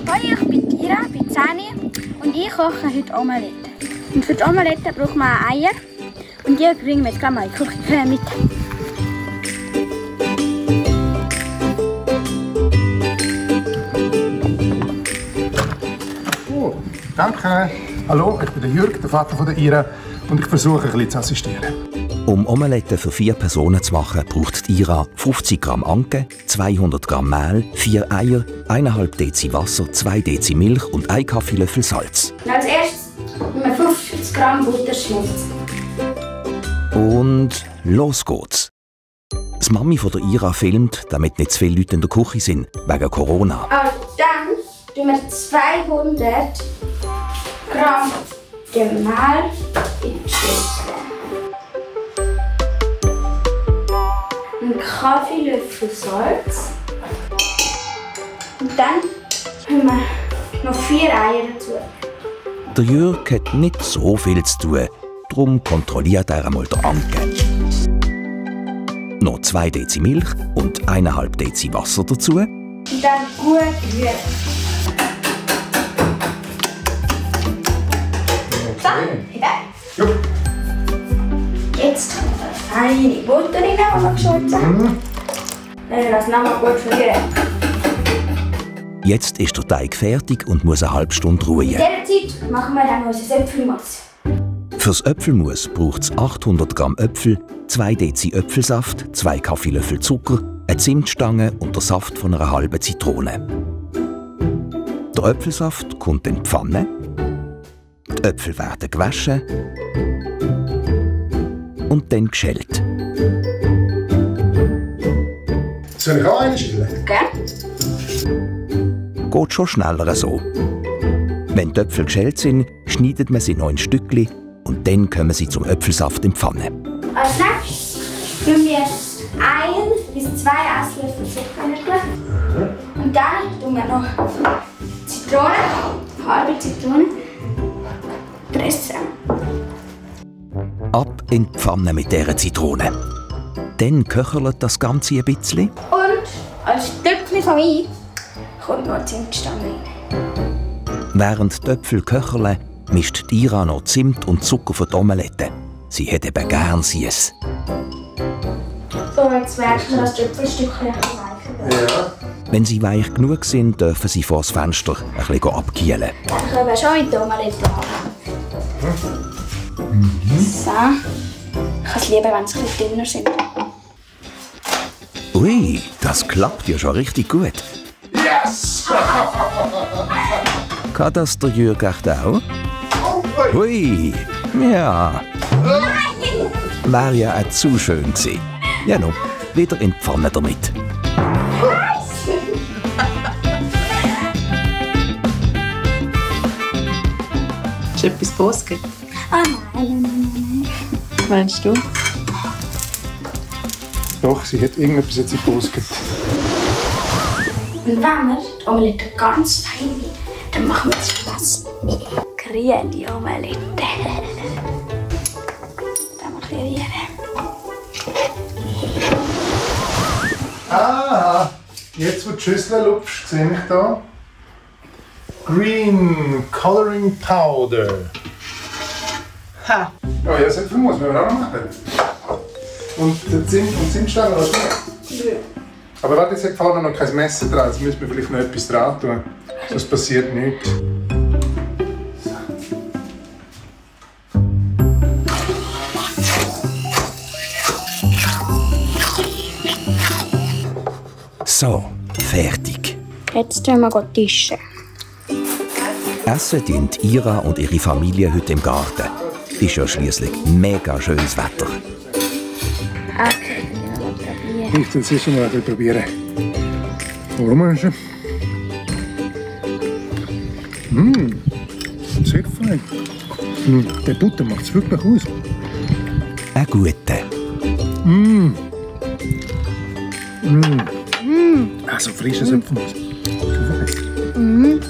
Hallo, ich bin Ira, bin 10 und ich koche heute Omelette. Und für die Omelette braucht man Eier und die bringen wir jetzt gleich mal in die Küche mit. Oh, danke. Hallo, ich bin der Jürg, der Vater von der Ira und ich versuche ein bisschen zu assistieren. Um Omelette für 4 Personen zu machen, braucht Ira 50 Gramm Anke, 200 Gramm Mehl, 4 Eier, 1,5 Dezi Wasser, 2 Dezi Milch und 1 Kaffeelöffel Salz. Und als erstes nehmen wir 50 Gramm Butter schmilzen. Und los geht's. Das Mami von der Ira filmt, damit nicht zu viele Leute in der Küche sind, wegen Corona. Also dann tun wir 200 Gramm Mehl in die Schüssel. Einen Kaffeelöffel Salz. Und dann tun wir noch 4 Eier dazu. Der Jürg hat nicht so viel zu tun, darum kontrolliert er einmal den Anke. Noch 2 Dezi Milch und 1,5 Dezi Wasser dazu. Und dann gut rühren. So, ja. Ja. Jetzt eine Butter rein, die wir geschmolzen haben. Dann das nochmal gut verrühren. Jetzt ist der Teig fertig und muss eine halbe Stunde ruhen. In dieser Zeit machen wir dann unser Äpfelmus. Fürs Äpfelmus braucht es 800 Gramm Äpfel, 2 Dezi Äpfelsaft, 2 Kaffeelöffel Zucker, eine Zimtstange und der Saft von einer halben Zitrone. Der Äpfelsaft kommt in die Pfanne. Die Äpfel werden gewaschen und dann geschält. Soll ich auch eine schälen? Okay. Geht schon schneller so. Wenn die Äpfel geschält sind, schneidet man sie noch in Stückchen und dann kommen sie zum Äpfelsaft in die Pfanne. Als nächstes tun wir 1 bis 2 Esslöffel Zucker rein. Und dann tun wir noch Zitrone, halbe Zitrone, pressen. Ab in die Pfanne mit dieser Zitrone. Dann köchelt das Ganze ein bisschen. Und als Stückchen von Ei kommt noch Zimtstange rein. Während die Äpfel köcheln, mischt Ira noch Zimt und Zucker für die Omelette. Sie hat eben gern süß. So, jetzt merkt man, dass die Äpfelstückchen ein bisschen weicher werden. Ja. Wenn sie weich genug sind, dürfen sie vor das Fenster ein bisschen abkühlen. Dann können wir schon mit der Omelette haben. So. Ich habe es lieber, wenn sie ein bisschen dünner sind. Ui, das klappt ja schon richtig gut. Yes! Kann das der Jürg echt auch? Hui, ja. Wäre ja auch zu schön gewesen. Ja, no, wieder in die Pfanne damit. Ist etwas Bosges? Ah nein. Meinst du? Doch, sie hat irgendetwas jetzt in die Pause gegeben. Und wenn wir die Omelette ganz fein wollen, dann machen wir jetzt das grüne Omelette. Dann mal rühren. Ah, jetzt wo die Schüssel lupfst, sehe ich da. Green Coloring Powder. Ha! Oh ja, das muss man auch noch machen. Und der Zimtstange was nicht? Nö. Aber warte, jetzt hat vorne noch kein Messer dran, jetzt müssen wir vielleicht noch etwas dran tun. Sonst passiert nichts. So, fertig. Jetzt tun wir tischen. Essen tun Ira und ihre Familie heute im Garten. Ist ja schliesslich mega schönes Wetter. Okay, dann probieren. Ich will sicher mal probieren. Warum meinst du? Sehr fein. Der Butter macht es wirklich aus. Ein guter. Also frisches Äpfelmus. Mm.